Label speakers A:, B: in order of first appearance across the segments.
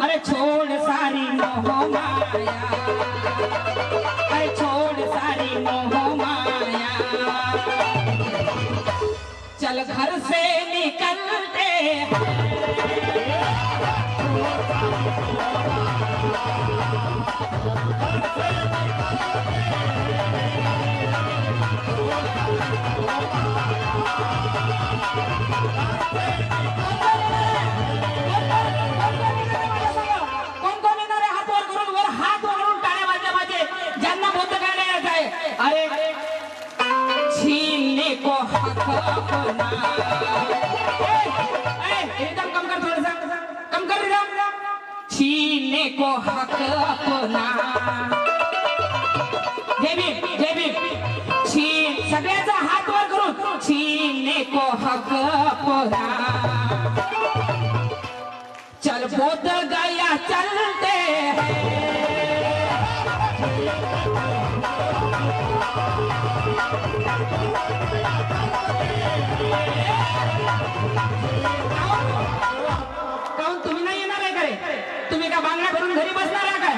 A: अरे छोड़ सारी मोह माया, अरे छोड़ सारी मोह माया, चल घर से निकलते को हक अपना। एकदम कम कर, थोड़ा सा कम कर रहा। छीनने को हक अपना, जय भीम जय भीम। छीन सगळ्याचा हात वर करून छीनने को हक अपना, चल बोध गया चलते काहून तुम्ही नाही येणार आहे का रे? तुम्ही का बांगड्या भरून घरी बसणार आहे काय?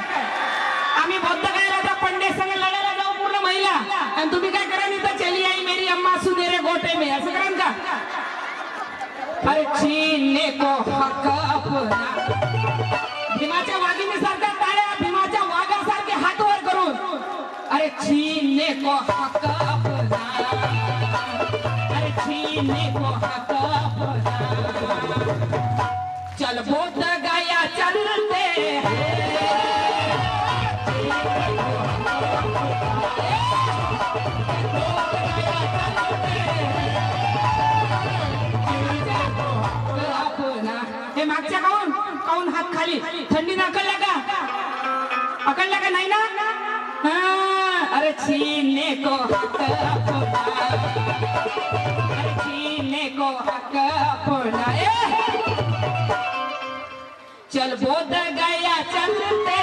A: आम्ही बौद्ध गायला आता पंडित संग लढायला जाऊ पूर्ण महिला, आणि तुम्ही काय करा इथं चली आई मेरी अम्मा सुनेरे गोटे में असं कराल का? अरे छीनने को हक अपना, भीमाच्या वाघिणीसारख्या टाळ्या, भीमाच्या वाघासारखे हात वर करून अरे छीनने को हक अपना, अरे छीनने को हक अपना, चल बोध गया चलते हे मागच्या काऊन काऊन हात खाली, थंडी ना अकळल्या का? अकळल्या का नाही ना? अरे छीनने को हक अपना, अरे छीनने को हक अपना, चल बोध गया चलते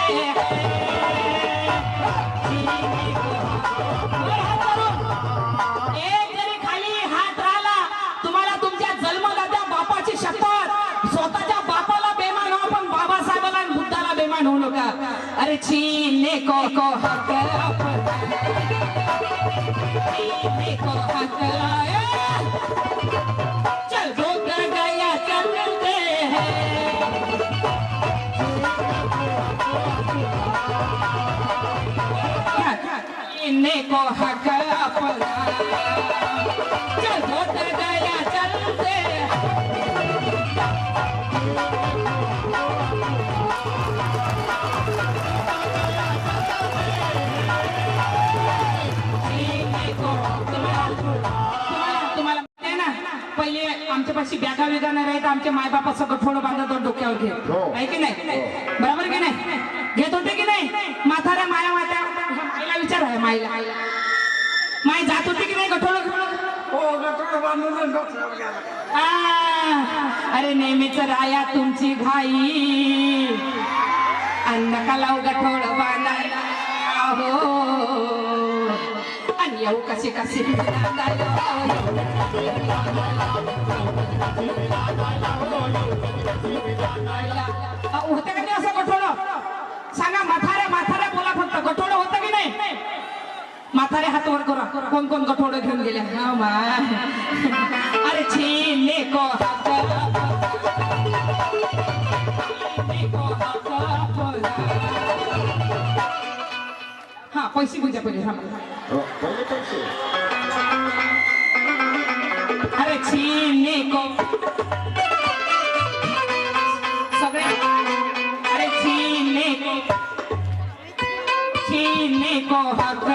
A: एक जरी खाली हात राहिला, तुम्हाला तुमच्या जन्मदात्या बापाची शपथ, स्वतःच्या बापाला बेमान हो पण बाबासाहेबाला आणि बुद्धाला बेमान होऊ नका. अरे छीनने को हक अपना, छीनने को हक, चल बोध गया चलते छीनने को हक अपना, चल बोध गया चलते तुम्हाला माहिती आहे ना, पहिले आमच्यापाशी बॅगा वेगा नाही राहत, आमच्या मायबापा सगळं थोडं बांधत डोक्यावर घेत आहे की नाही? बरोबर की नाही? घेत होते की नाही? म्हाताऱ्या माया मात्या माईला विचार आहे, माईला माई जात होती की नाही गठोड? अरे नेहमीच राया तुमची घाई, अन्न का लावू गठोड बांधायला हो, आणि येऊ कशी कशी होतं का नाही असं गठोड? सांगा, म्हाताऱ्या म्हाताऱ्या बोला फक्त, गठोड होतं की नाही? म्हातारे हात वर करा, कोण कोण गठोड घेऊन गेले? अरे छीनने को हक अपना, हा पैसे बुजा पहिले, अरे छीनने को सगळे, अरे छीनने को हक,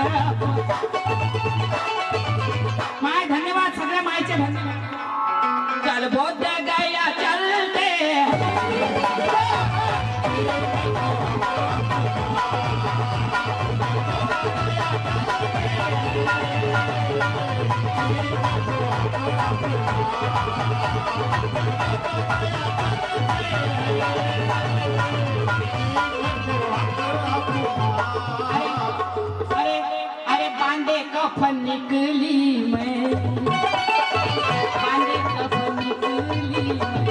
A: माय धन्यवाद, सगळ्या मायचे धन्यवाद. चल बोध गया चलते अरे अरे बांधे कफन निकली मैं, बांधे कफन निकली मैं,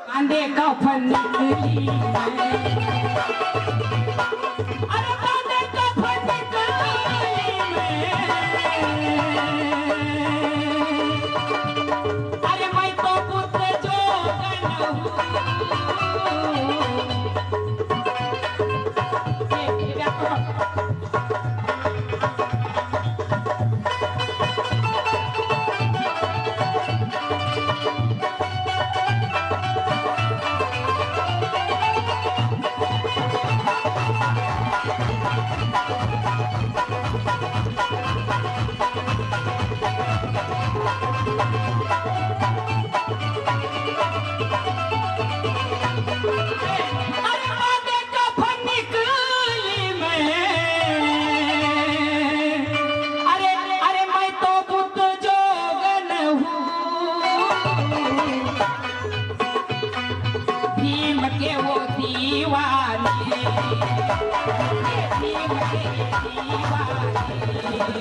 A: बांधे कफन निकली अरे बांधे कफन निकली अरे मैं तो पुत्र जोगन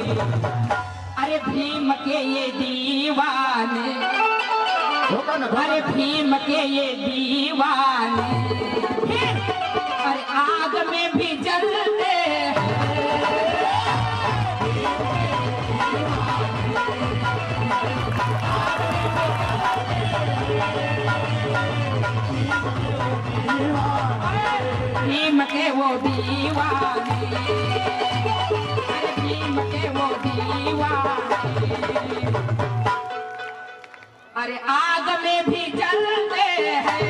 A: अरे भीम के ये दीवाने अरे भीम के ये दीवाने अरे आग में भी जलते भीम के वो दीवाने अरे भीम के वो दीवाने अरे आग में भी जलते हैं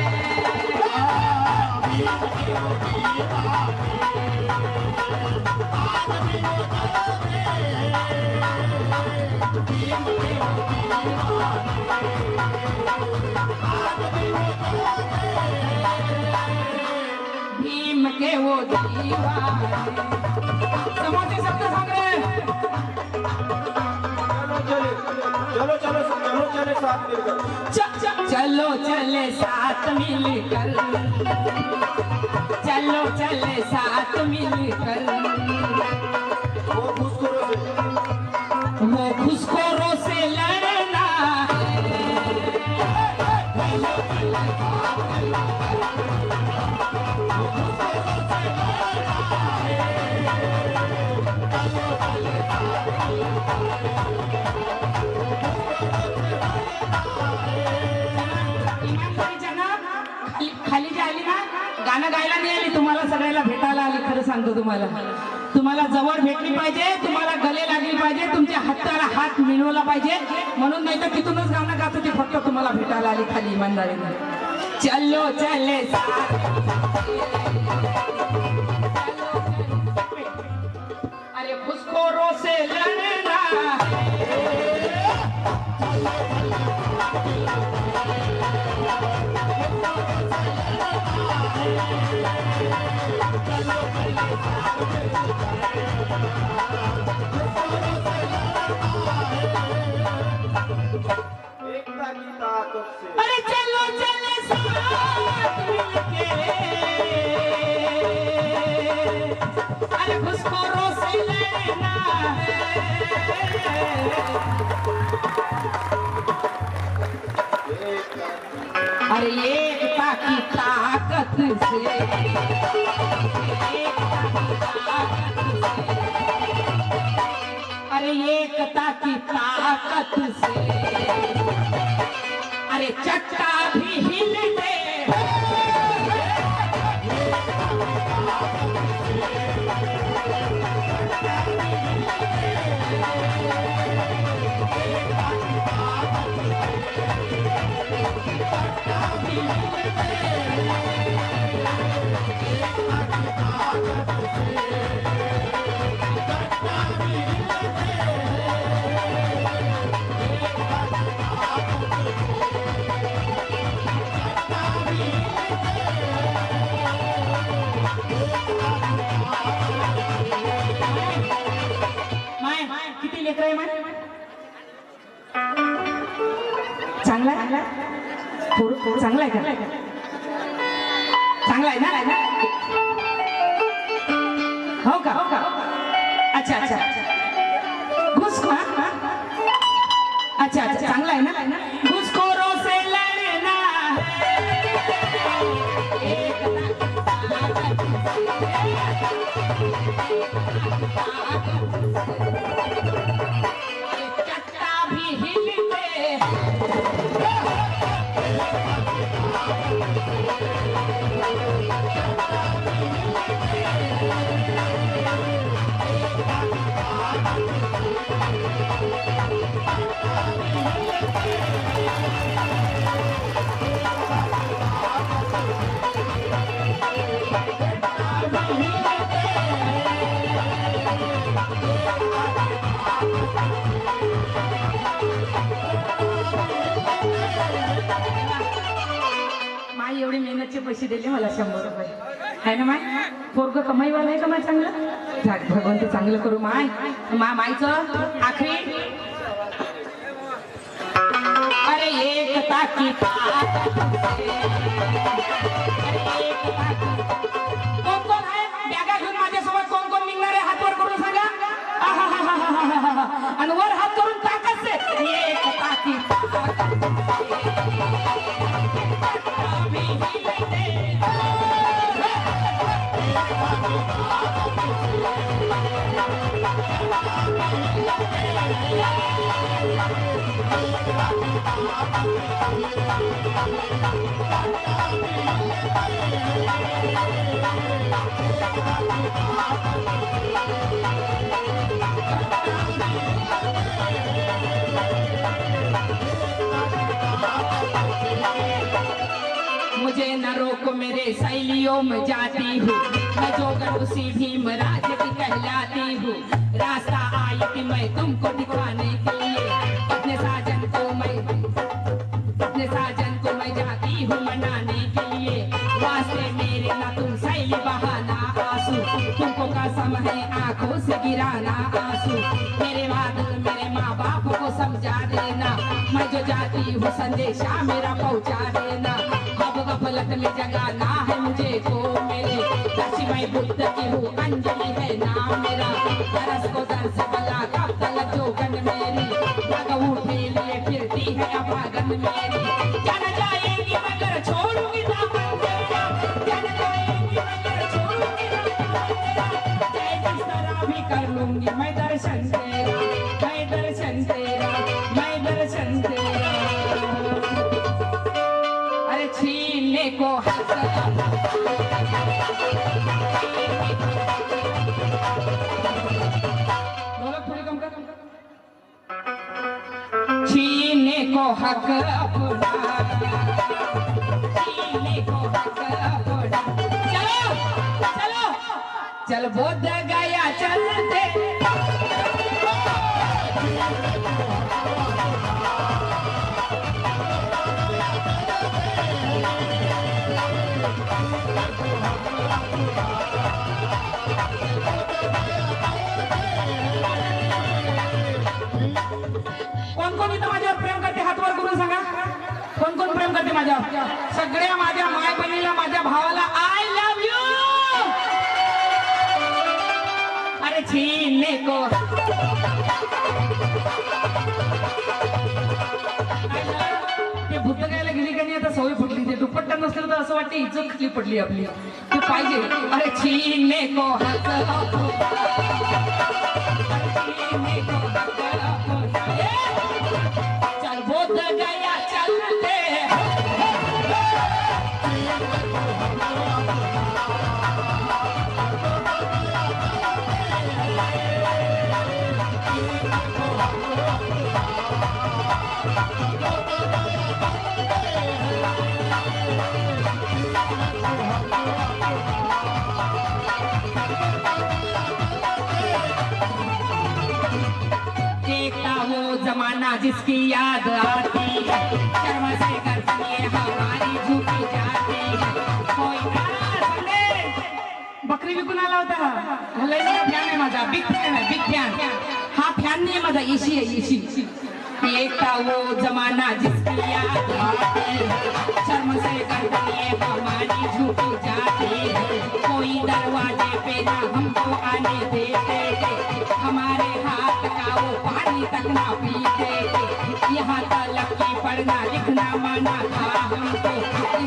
A: भीम के वो दीवाने समोसे सबको सांग रहे
B: चलो चलो चलो चले साथ मिलकर
A: चलो चले साथ मिलकर चलो चले साथ मिलकर वो घुसखोरों से लड़ना खाली जी आली ना गाणं गायला नाही आली तुम्हाला सगळ्याला भेटायला आली खरं सांगतो तुम्हाला जवळ भेटली पाहिजे तुम्हाला गले लागली पाहिजे तुमच्या हाताला हात मिळवला पाहिजे म्हणून नाही तर तिथूनच गाणं गातो ते फक्त तुम्हाला भेटायला आली खाली इमानदारीने चलो चले अरे घुसखोरों से लड़ना
B: एकता की ताकत से
A: अरे चलो चले साथ मिलके अरे घुसखोरों से लड़ना है अरे एकता की ताकत से अरे एकता की ताकत से अरे चट्टा भी हिलते किती लेकर आहे माय चांगला आहे थोडं चांगला आहे का चांगला आहे ना हो का अच्छा अच्छा घुसखोर अच्छा अच्छा चांगला आहे ना घुसखोरों से लड़ना है चट्टा भी हिलते माई एवढे मेहनतचे पैसे दिले मला 100 रुपये आहे ना माय पोरग कमाईवाला आहे का माय चांगलं झाड भगवंत चांगलं करू माय माईचं आखरी अरे एक ताकी कोण कोण आहे बॅगा घेऊन माझ्यासोबत कोण कोण निघणार आहे हात वर करून सांगा आणि वर हात करून टाकाच एक ताकी मुझे न रोको मेरे सहेलियों में जाती हूँ मैं जोगर उसी भीमराज की कहलाती हूँ रास्ता आई थी मैं तुमको दिखाने के लिए अपने साजन को मैं जाती हूँ मनाने के लिए वास्ते मेरे ना तुम सहेली बहाना आंसू तुमको कसम है आंखों से गिराना आंसू मेरे बादल मेरे माँ बाप को समझा देना मैं जो जाती हूँ संदेशा मेरा पहुँचा देना अब गफलत में जगाना है मुझे को मेरे दर्शी मैं बुद्ध की हूँ अंजलि है नाम मेरा दरस को दर्श बला कब तलक जोगन मेरी पग उठे लिए फिरती है अभागन मेरी जन जाएगी मगर छोड़ूंगी दामन तेरा जन जाएगी मगर छोड़ूंगी दामन तेरा चाहे जिस तरह भी कर लूंगी मैं दर्शन तेरा मैं दर्शन तेरा मैं दर्शन तेरा अरे छीनने को हक छीनने को हक अपना छीनने को हक अपना चलो चलो चल बोध गया चलते कोण कोण इथं माझ्यावर प्रेम करते हात वर करून सांगा कोण कोण प्रेम करते माझ्यावर सगळ्या माझ्या माय बहिणीला माझ्या भावाला आय लव्ह यू अरे छीनने को ते भूत गायला गेली का नाही आता सवय फुटली ते दुपट्टा नसलं तर असं वाटतं इज्जत खाली पडली आपली ते पाहिजे अरे छीनने को हक छीनने को हक चल बोध गया चलते देखता वो जमाना जिसकी याद आती है शर्मा से गर्दनें हमारी झुकी जाती है कोई बकरी विकून आला होता लय मोठा फॅन आहे माझा बिग फॅन आहे बिग फॅन हा फॅन नाही माझा एसी आहे एसी देखता वो जमाना जिसकी याद आती है शर्म से गर्दनें हमारी झुकी जाती है कोई दरवाजे पे ना हमको आने देते थे हमारे हाथ का वो पानी तक ना पीते थे यहाँ तलक की पढ़ना लिखना माना था हमको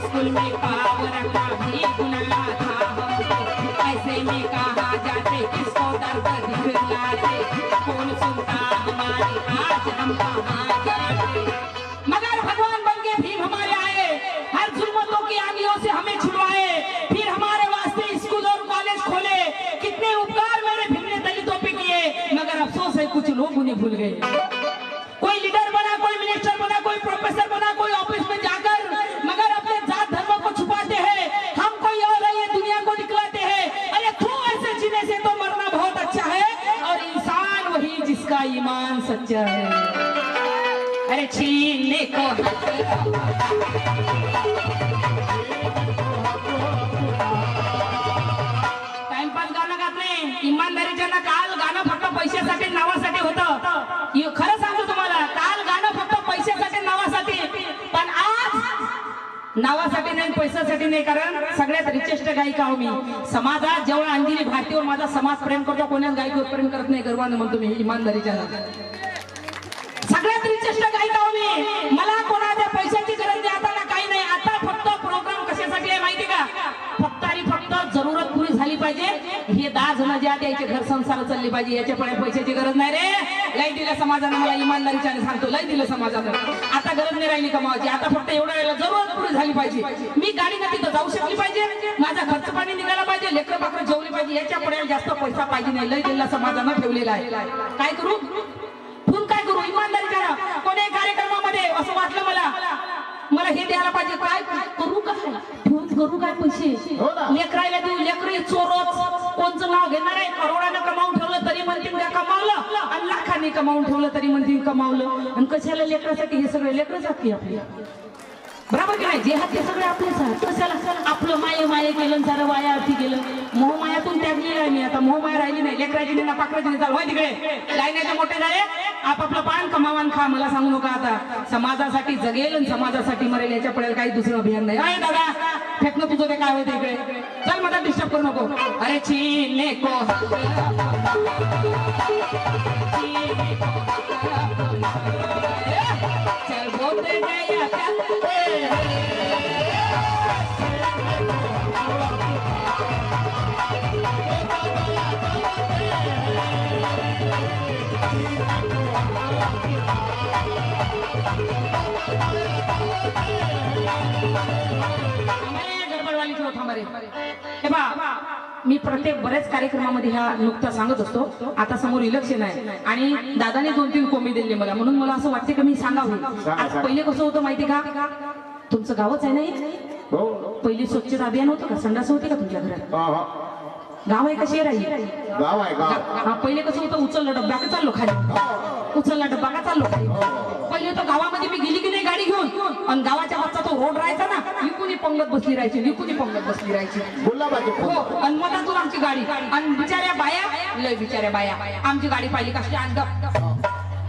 A: स्कूल में पाव रखना भी गुनाह था हमको ऐसे में कहा जाते आज हम कहाँ जाएं। मगर भगवान बन के भीम हमारे आए, हर जुल्मतों की आंधियों से हमें छुड़वाए, फिर हमारे वास्ते स्कूल और कॉलेज खोले। कितने उपकार मेरे भीम ने दलितों पे किए, मगर अफसोस है कुछ लोग उन्हें भूल गए। कोई लीडर बना, कोई मिनिस्टर बना, कोई प्रोफेसर बना, कोई ऑफिस में जाकर, मगर अपने जात धर्म को छुपाते हैं। हम कोई और है ये दुनिया को दिखलाते हैं। अरे तू ऐसे जीने से तो मरना बहुत अच्छा है, और इंसान वही जिसका ईमान सच्चा है। अरे छीनने को टाइमपास गाणं गात नाही, इमानदारीच्या ना काल गाणं फक्त पैशासाठी नावासाठी होतं। खरं सांगतो तुम्हाला, काल गाणं फक्त पैशासाठी नावासाठी, पण आज नावासाठी नाही पैशासाठी नाही, कारण सगळ्यात रिचेस्ट गायिका आहो मी समाजात। जेवढा अंजली भारतीवर माझा समाज प्रेम करतो, कोणाच गायकीवर प्रेम करत नाही, गर्वाने म्हणतो मी इमानदारीच्या सगळ्यात रिचेस्ट गायिका आहो मी। मला कोणाच्या पैशाची गरज नाही, आता ना काही नाही। आता फक्त प्रोग्राम कशासाठी आहे माहिती का? फक्त आणि फक्त जरूरत पुरी झाली पाहिजे। हे 10 जण जे आहेत याचे घर संसार चालले पाहिजे, याच्या पुढे पैशाची गरज नाही रे। लय दिलं समाजानं, मला इमानदारीच्याने सांगतो, लय दिलं समाजानं। आता गरज नाही राहिली कमावायची, आता फक्त एवढ्या वेळेला जरूरत पुरी झाली पाहिजे। मी गाडीनं तिथं जाऊ शकली पाहिजे, माझा खर्च पाणी निघाला पाहिजे, लेकरं बाकरं जेवली पाहिजे, याच्या पुढे जास्त पैसा पाहिजे नाही। लय दिला समाजानं ठेवलेला आहे। काय करू? फोन काय करू? इमानदारीच्या कोणी कार्यक्रमामध्ये असं वाटलं मला हे द्यायला पाहिजे, काय करू? काय ठेवून करू? काय पैसे लेकरायला देऊ? लेकरं चोरच, कोणचं नाव घेणार आहे? करोडानं कमावून ठेवलं तरी म्हणतील त्या कमावलं, आणि लाखांनी कमावून ठेवलं तरी म्हणतील कमावलं। आणि कशाला लेकरासाठी? हे सगळे लेकरच आहेत आपली, बरोबर की नाही? जे हात ते सगळे आपलेच आहेत। कशाला? आपलं माये केलं, सारं वाया अर्थी गेलं। मोहमायातून त्यागली आहे मी, आता मोहमाया राहिली नाही। लेकराची नाही ना पाकराची नाही, चाल होय तिकडे लाईनाचे मोठे झाले, आपापलं पान कमावान खा। मला सांगू नका आता, समाजासाठी जगेल आणि समाजासाठी मरेल, याच्या पुढे काही दुसरं अभियान नाही। अरे दादा फेकणं तुझं ते काय होतं इकडे, चल मला डिस्टर्ब करू नको। अरे छीनने को चल बोलते गया मी प्रत्येक बऱ्याच कार्यक्रमामध्ये ह्या नुकता सांगत असतो। आता समोर इलेक्शन आहे आणि दादाने 2-3 कोंबी दिले मला, म्हणून मला असं वाटते की मी सांगावं। आज पहिले कसं होतं माहिती का? तुमचं गावच आहे नाही, पहिले स्वच्छता अभियान होतं का? संडास होते का तुमच्या घरात? गाव आहे का शहर आहे?
B: गाव आहे गाव।
A: पहिले कसं होतं? उचलला डब्बा का चाललो खाली, उचलला डब्बा का चाललो खाली। पहिले तो गावामध्ये मी गेली की नाही गाडी घेऊन, आणि गावाच्या मागचा तो रोड राहायचा ना, इकुनी पंगत बसली राहायची, हो। आणि मधातून आमची गाडी, आणि बिचाऱ्या बाया, लय बिचाऱ्या बाया आमची गाडी पाहिली कशी अंड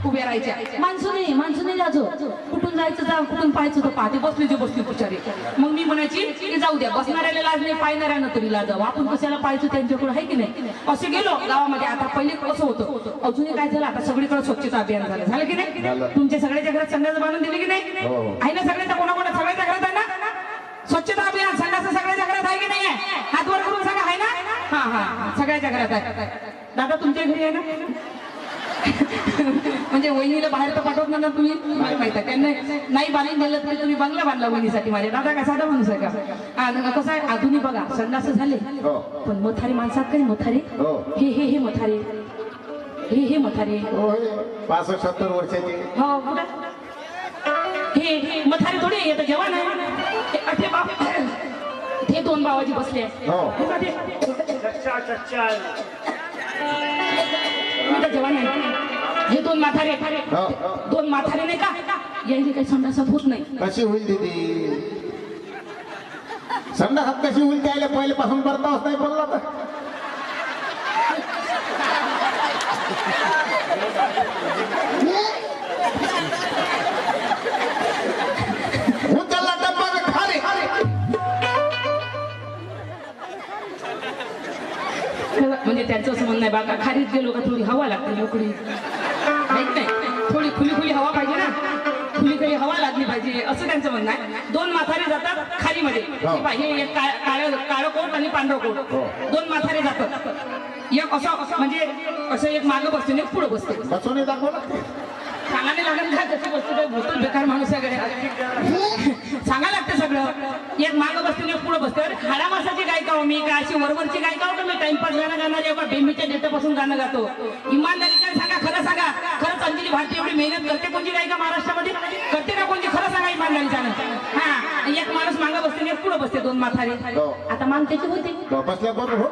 A: उभ्या राहायच्या। माणसं नाही जायचो, कुठून जायचं जा, कुठून पाहायचं तर पाहते, बसली बिचारी। मग मी म्हणायची की जाऊ द्या, बसणाऱ्याला लाज नाही, पाहणाऱ्यानं तरी लाज जाऊ, आपण कशाला पाहायचं त्यांच्याकडे, आहे की नाही? असे गेलो गावामध्ये। आता पहिले कसं होतं, अजूनही काय झालं, आता सगळीकडे स्वच्छता अभियान झालं की नाही? तुमच्या सगळ्याच्या घरात संडास बांधून दिले की नाही? आहे ना सगळ्याच्या? कोणाकोणा सगळ्याच्या घरात आहे ना स्वच्छता अभियान? संडास सगळ्याच्या घरात आहे की नाही? हात वर करून सांगा, आहे ना? हा सगळ्याच्या घरात आहे। दादा तुमच्या घरी आहे ना? म्हणजे वहिनीला बाहेर तर पाठवत ना तुम्ही, मला माहित आहे। त्यांना नाही बांधून दिलं तरी तुम्ही बंगला बांधला वहिनीसाठी माझ्या। दादा काय साधा माणूस आहे का? कसं आहे, आधुनिक बघा, संडास झाले पण मथारी माणसात काही मथारे, हे मथारे, हे मथारे
B: 65-70 वर्षाचे,
A: हो हे मथारे थोडे, येतं जवान आहे। अठे बाप हे 2 बाबाजी बसले, जवान आहे। हे 2 म्हातारे, 2 म्हातारे नाही का, यायला काही संडासात होत नाही।
B: कशी होईल दीदी संडासात? कशी होईल? त्याला पहिल्यापासून परतावच नाही बोलला तर उचलला डब्बा खाली,
A: म्हणजे त्यांचं असं म्हणणं आहे बाबा, खालीच गेलो का थोडी हवा लागते, मोकळी नाही, थोडी खुली हवा पाहिजे ना, खुली हवा लागली पाहिजे, असं त्यांचं म्हणणं आहे। 2 म्हातारे जातात खालीमध्ये, हे एक काळं कोट आणि पांढरं कोट, 2 म्हातारे जातात। एक असं म्हणजे असं एक मागं बसते, एक पुढे बसते,
B: बसवणे दाखवला
A: सांगायला लागेल का कशी वस्तू काही भूतच बेकार माणूस आहे का सांगायला लागतं सगळं एक मागं बसते एक पुढे बसते अरे खाडा मासाची गायका हो मी का अशी वरवरची गायका हो का मी टाइमपास गाणं गाणार आहे का बेंबीच्या डेटापासून गाणं गातो इमानदारीने सांगा खरं सांगा खरंच अंजली भारती एवढी मेहनत करते कोणती गायका महाराष्ट्रामध्ये करते का कोणती खरं सांगा इमानदारीने हा एक माणूस मागं बसते एक पुढे बसते दोन म्हातारे आता मान त्याची होती
B: बसल्याबरोबर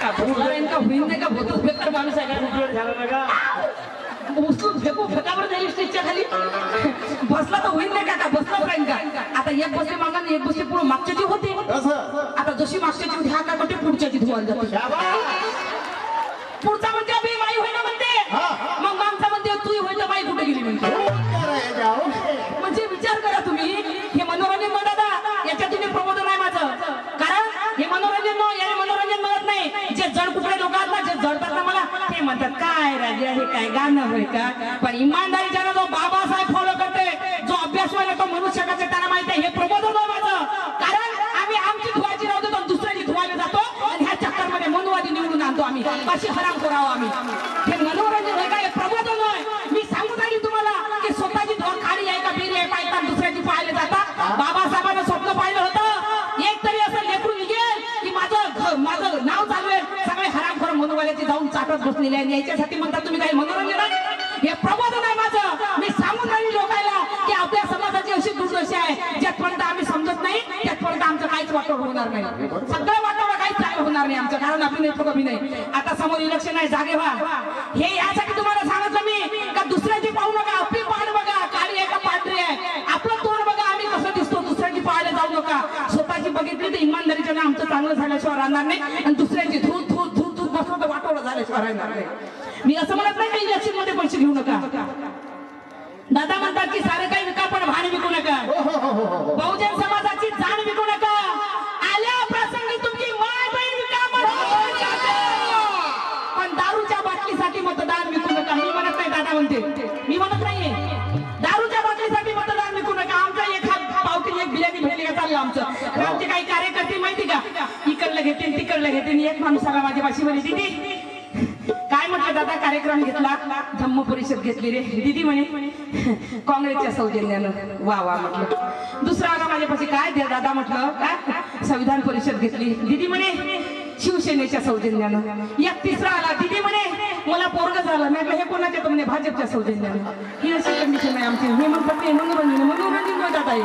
A: का होईल नाही का भूतच बेकार माणूस आहे का उचलून फेकू फेकावर जाईल स्टेजच्या खाली बसला तर होईल नाही का बसला राहील का आता एक बसते मागा एक बसते पुढे मागच्याची होते आता जशी मागच्याची होती हा का पुढच्याची धुवायला जाते पुढचा म्हणते अभि माई होय ना म्हणते मग मागचा म्हणते तू होय तर माई कुठे गेली म्हणते म्हणजे विचार करा तुम्ही हे मनोरंजन न दादा याच्यात तुम्ही प्रबोधन आहे माझं कारण हे मनोरंजन न याने मनोरंजन मिळत नाही जे जड कुठले लोक आहेत ना जे जडतात ना मला ते म्हणतात काय राजा हे काय गाणं होय का पण इमानदारीच्यानं जो बाबासाहेब फॉलो करते जो अभ्यास व्हायला तो मनुष्य करते त्यांना माहिती आहे हे प्रबोधन आहे माझं कारण आम्ही आमची धुवायची राहतो तर दुसऱ्याची धुवायला जातो आणि ह्या चक्करमध्ये मनुवादी निवडून आणतो आम्ही अशी हराम करावं आम्ही हे मनोरंजन आहे का हे प्रबोधन आहे मी सांगू राहिली तुम्हाला की स्वतःची धोर खाली आहे का बिरी आहे पायता दुसऱ्याची पाहायला जातात बाबासाहेबांना स्वप्न पाहिलं होतं एक तरी असं लेकरू निघेल की माझं नाव चालवेल सगळे हरामखोर मनोवाल्याची जाऊन चाटत बसलेले आहे याच्यासाठी म्हणतात तुम्ही काही मनोरंजन आहे हे प्रबोधन आहे माझं मी सांगून राहिली लोकांना की आपल्या समाजाची अशी दुर्दशा आहे ज्यापर्यंत आम्ही समजत नाही त्यापर्यंत आमचं काहीच वाटोळ होणार नाही सगळं वाटोळ काहीच चांगलं होणार नाही आमचं कारण अभिनय आता समोर इलेक्शन आहे जागे व्हा हे यासाठी तुम्हाला सांगितलं मी का दुसऱ्याची पाहू नका आपली पाहण बघा काळी आहे का पांढरी आहे आपलं तोंड बघा आम्ही कसं दिसतो दुसऱ्याची पाहायला जाऊ नका स्वतःची बघितली तर इमानदारीच्या आमचं चांगलं झाल्याशिवाय राहणार नाही आणि दुसऱ्याची थू थू थू थू बसलं तर वाटोळ झाल्याशिवाय राहणार नाही मी असं म्हणत नाही की इलेक्शन मध्ये पैसे घेऊ नका दादा म्हणतात की सारं काही विका पण भान विकू नका बहुजन समाजाची जाण विकू नका आल्या प्रसंगी तुमची माय बहीण विका पण दारूच्या बाटलीसाठी मतदान विकू नका मी म्हणत नाही दादा म्हणते मी म्हणत नाहीये दारूच्या बाटलीसाठी मतदान विकू नका आमचा एक हात पावती एक बिर्याणी भेटली का चाललं आमचं आमचे काही कार्यकर्ते माहिती का इकडलं घेते तिकडलं घेते एक माणूस आला माझ्या भाषी म्हणे दीदी काय म्हटलं दादा कार्यक्रम घेतला धम्म परिषद घेतली रे दीदी म्हणे काँग्रेसच्या सौजन्यानं वा वा म्हटलं दुसरा आला माझ्यापाशी काय दे दादा म्हटलं काय संविधान परिषद घेतली दीदी म्हणे शिवसेनेच्या सौजन्यानं एक तिसरा आला दीदी म्हणे मला पोरग झालं नाही हे कोणाच्या म्हणे भाजपच्या सौजन्यानं ही अशी कंडिशन आहे आमची हे म्हणतात ते मनोरंजन म्हणतात आहे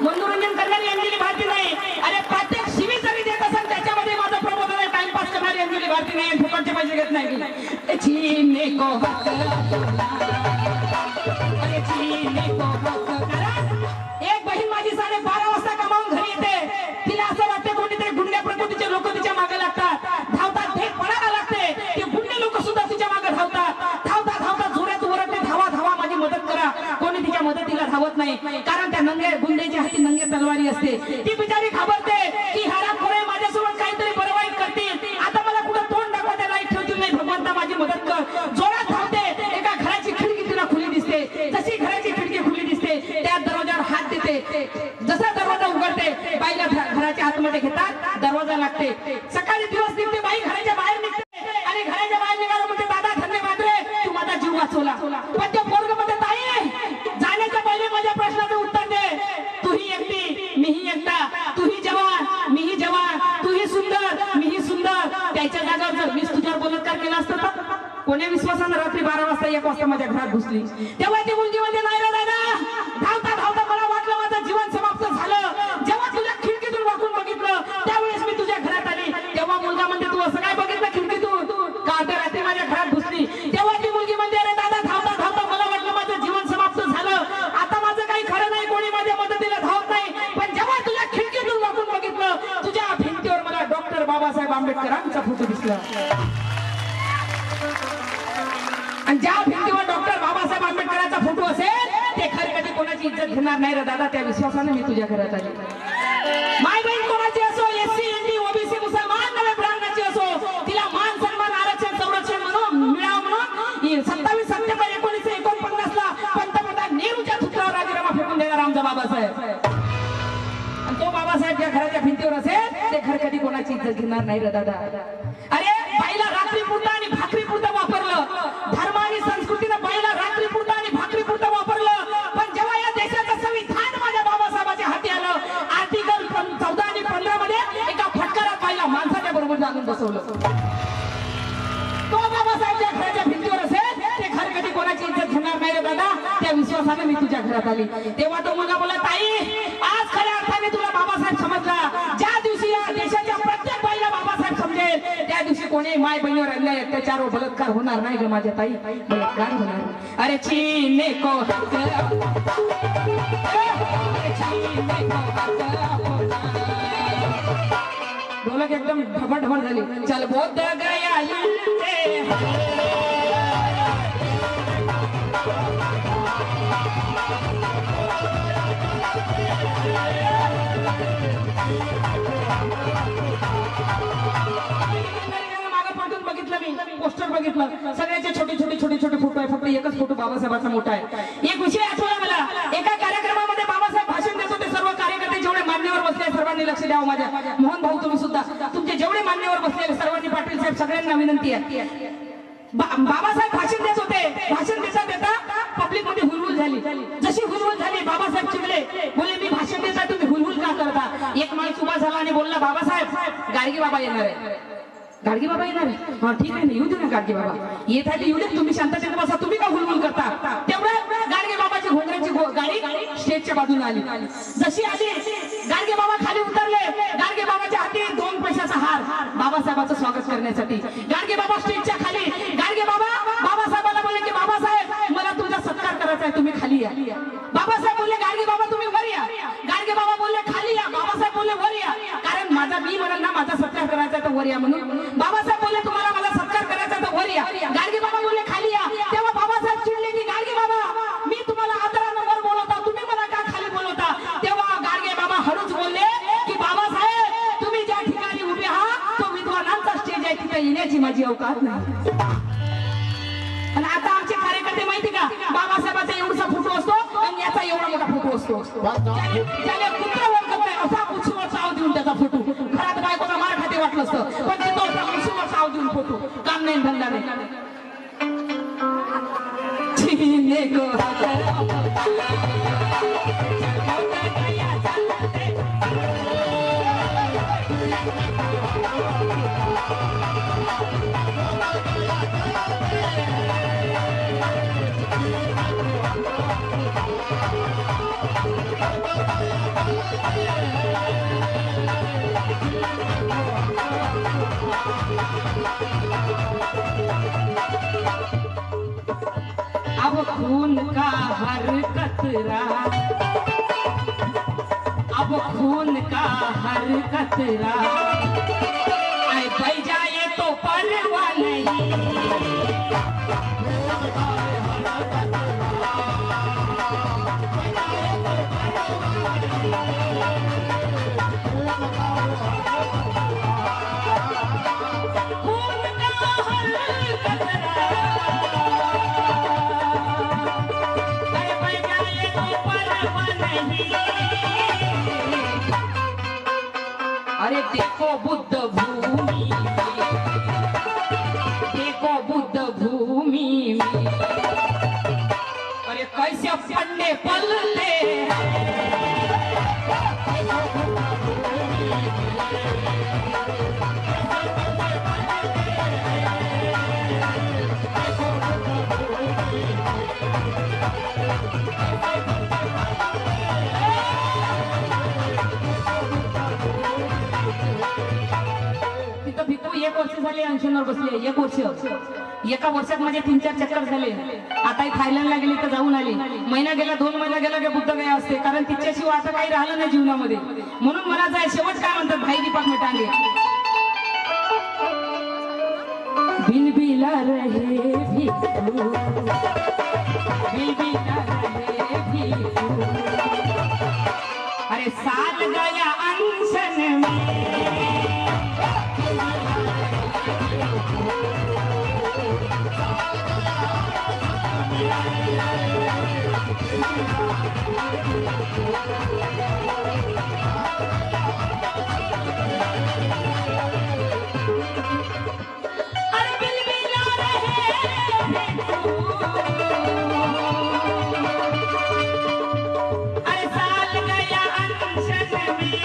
A: मनोरंजन करणारी अंजली भारती नाही अरे प्रत्येक शिवी जरी देत असेल त्याच्यामध्ये माझं प्रबोधन आहे टाइमपास करणारी अंजली भारती नाही फुकटचे पैसे घेत नाही छीनने को हक अरे छीनने को हक एक बहीण माझी 12:30 वाजता कमावून घरी येते तिला असं वाटतं कोणीतरी गुंड्या प्रकृतीचे लोक तिच्या मागे लागतात धावतात भेट पडायला लागते ते गुंडे लोक सुद्धा तिच्या मागे धावतात धावता जोरात ओरडते धावा धावा माझी मदत करा कोणी तिच्या मदतीला धावत नाही कारण त्या नंगे गुंड्याच्या हाती नंगे तलवारी असते ती बिचारी घाबरते की हरामखोर माझ्यासोबत काहीतरी बरं वाईट करतील आता मला कुठं तोंड दाखवते लाईट ठेवतील नाही भगवंता माझी मदत कर जोरात धावते एका घराची खिडकी तिला खुली दिसते जशी घराची खिडकी खुली दिसते त्या दरवाजावर हात देते जसा दरवाजा उघडते बाईला घराच्या आतमध्ये घेतात दरवाजा लागते सकाळी दिवस निघते बाई घराच्या बाहेर निघते आणि घराच्या बाहेर निघालं म्हणते दादा धन्यवाद रे तू माझा जीव वाचवला पण त्या पोरग मध्ये ताई जाण्याच्या पहिले माझ्या प्रश्नाचं उत्तर दे तूही एकटी मीही एकटा तूही जवान मीही जवान तूही सुंदर मीही सुंदर त्याच्या जागावर जर मीच तुझ्यावर बलात्कार केला असता तर कोण्या विश्वासानं रात्री 12 वाजता 1 वाजता माझ्या घरात घुसली तेव्हा ती मुलगी म्हणजे नाही रे दादा धावता मला वाटलं माझं जीवन समाप्त झालं जेव्हा तुझ्या खिडकीतून वाकून बघितलं त्यावेळेस मी तुझ्या घरात आली तेव्हा मुलगा म्हणते तू असं काय बघितलं खिडकीतून का तर रात्री माझ्या घरात घुसली तेव्हा ती मुलगी म्हणजे अरे दादा धावता मला वाटलं माझं जीवन समाप्त झालं आता माझं काही खरं नाही कोणी माझ्या मदतीला धावत नाही पण जेव्हा तुझ्या खिडकीतून वाकून बघितलं तुझ्या भिंतीवर मला डॉक्टर बाबासाहेब आंबेडकरांचा फोटो दिसला आणि ज्या भिंतीवर डॉक्टर बाबासाहेब आंबेडकरांचा फोटो असेल ते खरं कधी कोणाची इज्जत घेणार नाही रे दादा त्या विश्वासाने मी तुझ्या घरात आली माय बहीण कोणाची असो एससी एसटी ओबीसी मुसलमान नव्हे ब्राह्मणाची असो तिला मान सन्मान आरक्षण संरक्षण म्हणून मिळावं म्हणून 27 सप्टेंबर 1949 ला पंतप्रधान नेहरूच्या पुतळ्यावर राजीनामा फेकून देणार आमचा बाबासाहेब आणि तो बाबासाहेब ज्या घराच्या भिंतीवर असेल ते खरं कधी कोणाची इज्जत घेणार नाही रे दादा अरे बाईला रात्री पुरता आणि भाकरी पुरता वापरलं धर्म आणि संस्कृतीनं बाईला समज आणून बसवलं. तो बाबासाहेबच्या घराच्या भिंतीवर असेल ते घर कधी कोणाची इज्जत घेणार नाही रे दादा. त्या विश्वासाने मी तुझ्या घरात आली. तेव्हा तो मुलगा बोला, ताई आज खऱ्या अर्थाने तुला बाबासाहेब समजला. ज्या दिवशी या देशाच्या प्रत्येक बाईला बाबासाहेब समजेल त्या दिवशी कोणी माय बहिणीवर अन्याय अत्याचार व बलात्कार होणार नाही ग माझ्या ताई. बलात्कार होणार. अरे चीने को ढोलक एकदम ढबढबड झाली. चल बोध गया मागं पाठवून बघितलं मी पोस्टर बघितलं. सगळ्याचे छोटे छोटे छोटे छोटे फोटो आहे. फक्त एकच फोटो बाबासाहेबांचा मोठा आहे. एक विषय आठवला मला. एका कार्यक्रमामध्ये बाबासाहेब भाषण देत होते. सर्व कार्यकर्ते जेवढे मान्यवर बसले सर्वांनी लक्ष द्यावं. माझ्या मोहन भाऊ तुम्ही सुद्धा तुमचे जेवढे मान्यवर बसलेले सर्वांनी पाटील साहेब सगळ्यांना विनंती आहे. बाबासाहेब भाषण देत होते. भाषण देता देता पब्लिक मध्ये हुलहुल झाली. जशी हुलहुल झाली बाबासाहेब चिडले. बोले मी भाषण देता तुम्ही हुलहुल का करता. एक माणूस उभा झाला आणि बोलला, बाबासाहेब गाडगे बाबा येणार आहे. गाडगे बाबा येणार आहे. हा ठीक आहे ना, येऊ दे ना गाडगे बाबा. येत आहे येऊ दे. तुम्ही शांततेने बसा. तुम्ही का हुलहुल करता. तेवढ्या गाडगे बाबाची घोंगऱ्याची गाडी स्टेजच्या बाजूला आली. जशी आली गाडगे बाबा खाली उतरले. गाडगे बाबाच्या हाती 2 पैशाचा हार बाबासाहेबांचं स्वागत करण्यासाठी. गाडगे बाबा स्टेजच्या खाली. गाडगे बाबा बाबासाहेबांना बोलले की बाबासाहेब मला तुमचा सत्कार करायचा आहे, तुम्ही खाली या. बाबासाहेब बोलले गाडगे बाबा तुम्ही वर या. गाडगे बाबा बोलले खाली या. बाबासाहेब बोलले वर या. कारण माझा मी म्हणाल ना माझा सत्कार करायचा तर वर या म्हणून. बाबासाहेब बोलले तुम्हाला मला सत्कार करायचा तर वर या. गाडगे बाबा बोलले खाली या. तेव्हा बाबासाहेब चिडले की गाडगे बाबा मी तुम्हाला आदरानं वर बोलवता, तुम्ही मला का खाली बोलवता. तेव्हा गाडगे बाबा हळूच बोलले की बाबासाहेब तुम्ही ज्या ठिकाणी उभे आहात तो विद्वानांचा स्टेज आहे, तिथे येण्याची माझी अवकाश नाही. आणि आता आमचे कार्यकर्ते माहिती का, बाबासाहेबांचा एवढा फोटो असतो आणि याचा एवढा मोठा फोटो असतो. त्याला कुत्रा ओळखत नाही असा उंचीवर साव देऊन त्याचा फोटो. घरात बायकोला मार खाते वाटलं असतं पण ते तो उंचीवर साव देऊन फोटो. काम नाही धंदा नाही. अब खून का हर कतरा, अब खून का हर कतरा आए बह जाए तो परवाह नहीं. अरे देखो बुद्ध भूमि, देखो बुद्ध भूमि में अरे कैसे पंडे पलते तिथं भिकू 1 वर्ष झाले अंशनवर बसले. 1 वर्ष. एका वर्षात माझे 3-4 चक्कर झाले. आता थायलंडला गेली तर जाऊन आली. महिना गेला 2 महिना गेला की बुद्ध गया असते. कारण तिच्याशिवाय आता काही राहिलं नाही जीवनामध्ये. म्हणून मला जाय शेवट काय म्हणतात भाई दीपक मिटांगे. बिलबिला रहे भिकू, बिलबिला रहे भिकू अरे साल गया अनशन में. अरे बिलबिला रहे भिकू, अरे साल गया अनशन में.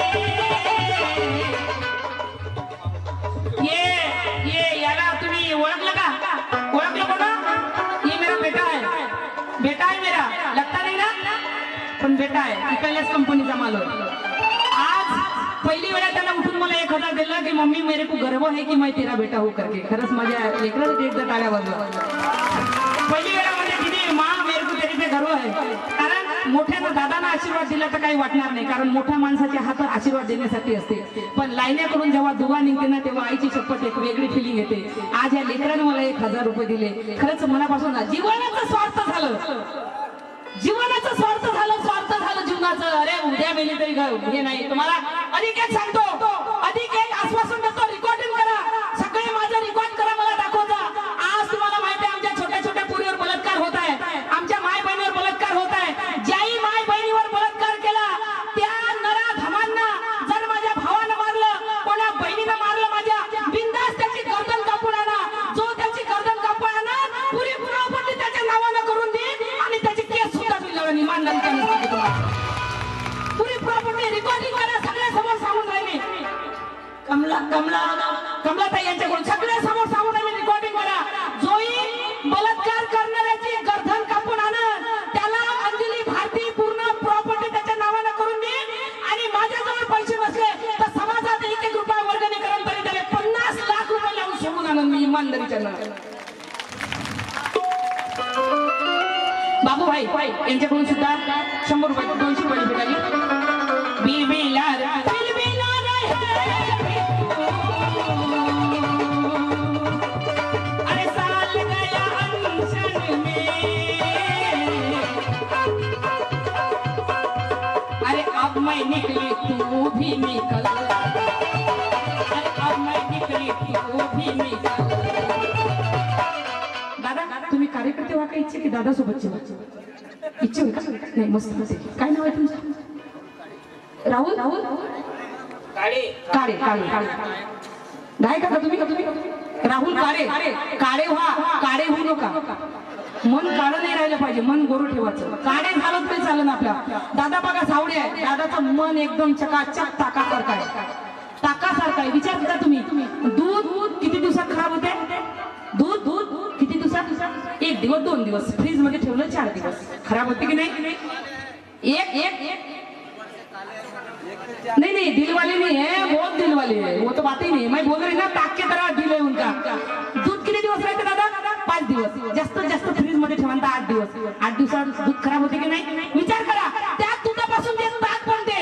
A: ये याला तुम्ही ओळखलं का? ओळखलं कोण? ये मेरा बेटा है मेरा, लगता नहीं ना? पण बेटा आहे, इकडल्याच कंपनीचा माल होता. आज पहिली वेळा त्याला उठून मला 1000 दिला की मम्मी मेरे को गर्व है की मैं तेरा बेटा हूँ करके. खरंच माझ्या लेकराला एकदा टाळ्या वाजवा. पहिली वेळा म्हणजे दिदी माँ मेरे को तेरे पे गर्व है. कारण मोठ्यानं दादांना आशीर्वाद दिला तर काही वाटणार नाही, कारण मोठ्या माणसाच्या हातात आशीर्वाद देण्यासाठी असते. पण लाईन्या करून जेव्हा दुवा निघते ना तेव्हा आईची शपथ एक वेगळी फिलिंग येते. आज या लेकराने मला 1000 रुपये दिले. खरंच मनापासून जीवनाचा स्वार्थ झालं, जीवनाचं स्वार्थ झालं जीवनाचं. अरे उद्या मेली तरी हे नाही. तुम्हाला अधिक एक सांगतो, अधिक एक आश्वासन देतो, रेकॉर्डिंग करा सगळे, माझं रेकॉर्ड करा, मला दाखवता. आज तुम्हाला माहिती आहे आमच्या छोट्या छोट्या पुरीवर बलात्कार होत आहे, आमच्या माय बहिणीवर बलात्कार होत आहे. ज्याही माय बहिणीवर बलात्कार केला त्या नराधमांना जर माझ्या भावानं मारलं, कोणा बहिणीनं मारलं, माझ्या बिंदास त्याची गर्दन कापून आणा. जो त्याची गर्दन कापून आणा पुरी प्रॉपर्टी त्याच्या नावानं करून देईन आणि त्याची केस सुद्धा बिल्लावानी मानधन केलं. पुरी प्रॉपर्टी रेकॉर्डिंग करा, सगळ्या समोर सांगून राहिले. कमलाताई यांच्याकडून सगळ्या समोर सांगून राहिले, रेकॉर्डिंग करा. जोही बलात्कार करणाऱ्याची गर्दन कापून आणन त्याला अंजली भारती पूर्ण प्रॉपर्टी त्याच्या नावानं करून देईन. आणि माझ्याजवळ पैसे नसले तर समाजात 1-1 रुपया वर्गणी करून तरी त्याला 50 लाख रुपये लावून सोडून आणन मी इमानदारीच्या नावानं. बाबूभाई यांच्याकडून सुद्धा 100 रुपये 200 रुपये भेटाली. अरे साल गया अनशन में, अरे अब मैं निकली तू भी निकल, अरे अब मैं निकली तू भी निकल. दादा तुम्ही कार्यकर्ते व्हा का इच्छा की दादा सोबतची इच्छा होईल का? नाही मस्त. काय नाव आहे तुमचं? राहुल काळे नाही का तुम्ही? राहुल काळे व्हा, काळे होऊ नका. मन काळं नाही राहिलं पाहिजे, मन गोरू ठेवायचं. काळे झालं तरी चालेल आपल्या. दादा बघा सावळे आहे, दादाचं मन एकदम चकाचक ताकासारखं आहे. विचार करा तुम्ही, दूध किती दिवसात खराब होते? दूध किती दिवसात? 1 दिवस 2 दिवस, फ्रीज मध्ये ठेवलं 4 दिवस, खराब होते की नाही? एक नहीं दिल वाले नहीं है, बहुत दिल वाले है, वो तो बात ही नहीं. मैं बोल रही ना ताक के तरह दिल है उनका. दूध किती दिवस राहते दादा? 5 दिवस. जास्त फ्रीज मध्ये ठेवा 8 दिवस. 8 दिवसात दूध खराब होते की नाही? विचार करा, त्या दुधापासून जे ताक बनते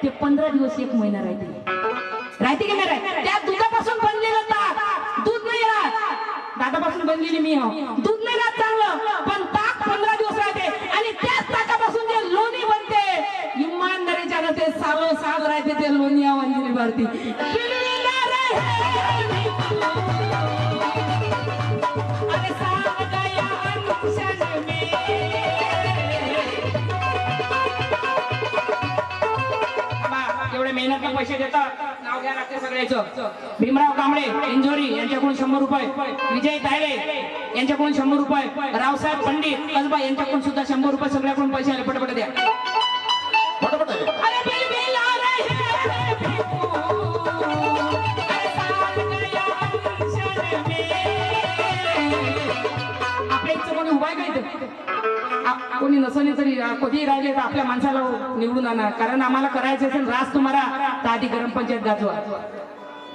A: ते 15 दिवस 1 महिना राहते की नाही राहते? त्या दुधापासून बनलेलं ताक दूध नाही राहत. दादापासून बनलेली मी दूध नाही राहत चांगलं, पण ताक 15 दिवस राहते. आणि त्याच ताकापासून जे लोणी बनते इमानदारीच्या ते साग राहते, ते लोणी अंजली भारती. अरे साग गया अनशन में, एवढे मेहनती पैसे देतात, नाव घ्या लागते सगळ्याचं. भीमराव कांबळे इंजोरी यांच्याकडून 100 रुपये, विजय तायडे यांच्याकडून 100 रुपये, रावसाहेब पंडित कसबा यांच्याकडून सुद्धा 100 रुपये. सगळ्याकडून पैसे आले, पटपट द्या. अरे बिल आ रहे हैं भिक्खू, अरे साल गया अनशन में. आपल्या इथं कोणी उभा आहे का इथे? कोणी नसले तरी कधी राहिले तर आपल्या माणसाला निवडून आणा. कारण आम्हाला करायचं असेल राज तुम्हाला तर आधी ग्रामपंचायत गाजवा.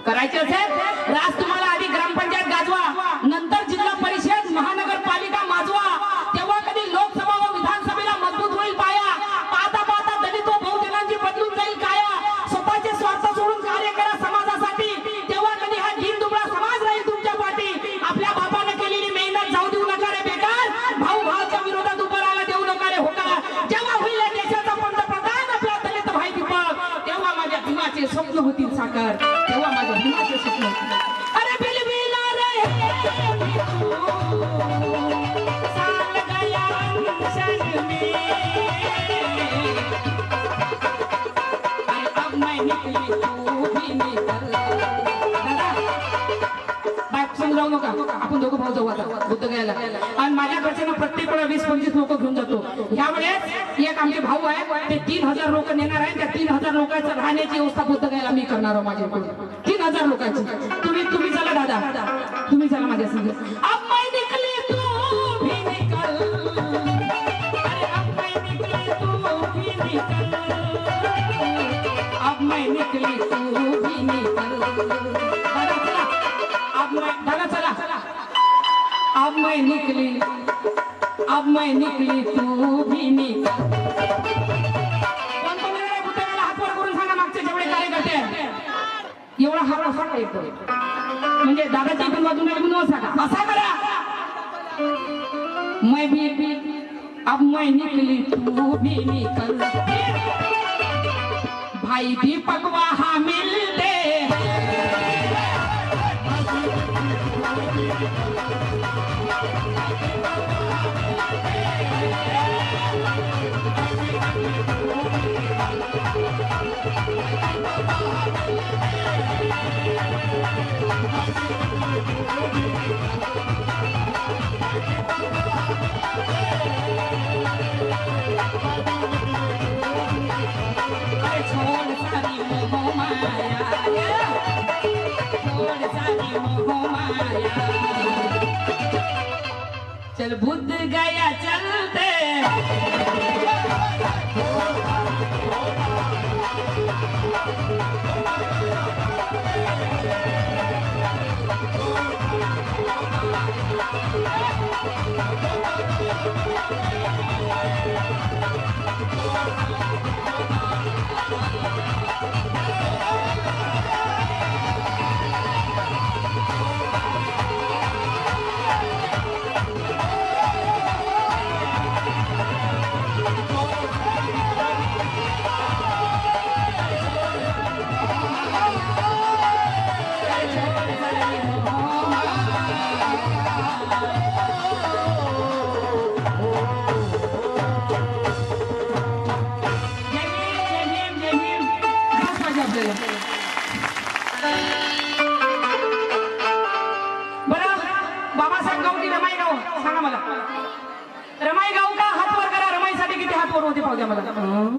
A: करायचे असेल राज तुम्हाला आधी ग्रामपंचायत गाजवा, नंतर जिल्हा परिषद महानगरपालिका माजवा. तेव्हा कधी लोकसभा व विधानसभेला मजबूत होईल पाया. पाहता पाहता दलित व बहुजनांची बदलून जाईल काया. स्वतःचे स्वार्थ सोडून कार्य करा समाजासाठी, तेव्हा कधी हा दीनदुबळा समाज राहील तुमच्या पाठी. आपल्या बापाने केलेली मेहनत जाऊ देऊ नका रे बेकार. भाऊ भावाच्या विरोधात उभं राहायला देऊ नका रे होकार. जेव्हा होईल या देशाचा पंतप्रधान आपला दलित भाई दीपक, तेव्हा माझ्या भीमाचे स्वप्न होतील साकार, तेव्हा माझ्या भीमाचे स्वप्न होतील. अरे बिल आ रहे हैं भिक्खू, साल गया अनशन में, अब मैं निकली तू भी निकल. बाईक संग जाऊ नका, आपण दोघं भाऊ जाऊ आता बुद्ध गयाला. आणि माझ्याकडचे ना प्रत्येक वेळा 20-25 लोक घेऊन जातो. यावेळेस एक आमचे भाऊ आहे, ते 3000 लोक नेणार आहे. त्या 3000 लोकांचं राहण्याची व्यवस्था बुद्ध गयाला मी करणार आहे माझ्याकडून. 3000 3,000 लोकांची. तुम्ही चला दादा, तुम्ही चला माझ्या संग. अब मैं निकली तू भी निकल, अरे अब मैं निकली तू भी निकल, अब मैं निकली तू भी निकल. दादा चला, दादा चला. अब मैं निकली तू भी निकल. हात वर करून सांगा मागचे जेवढे कार्यकर्ते आहेत. एवढा हात असा का येतो म्हणजे दादाच्या इथून वाजून म्हणून सांगा असा करा. मैं भी अब मैं निकली तू भी निकल, भाई दीपक वहाँ मिलते छोड़ सारी मोह माया, छोड़ सारी मोह माया, चल बुद्ध गया चलते. बरं बाबासाहेब गाव की रमाई गाव सांगा मला. रमाई गाव का हात वर करा. रमाईसाठी किती हात वर होते पाहू द्या मला.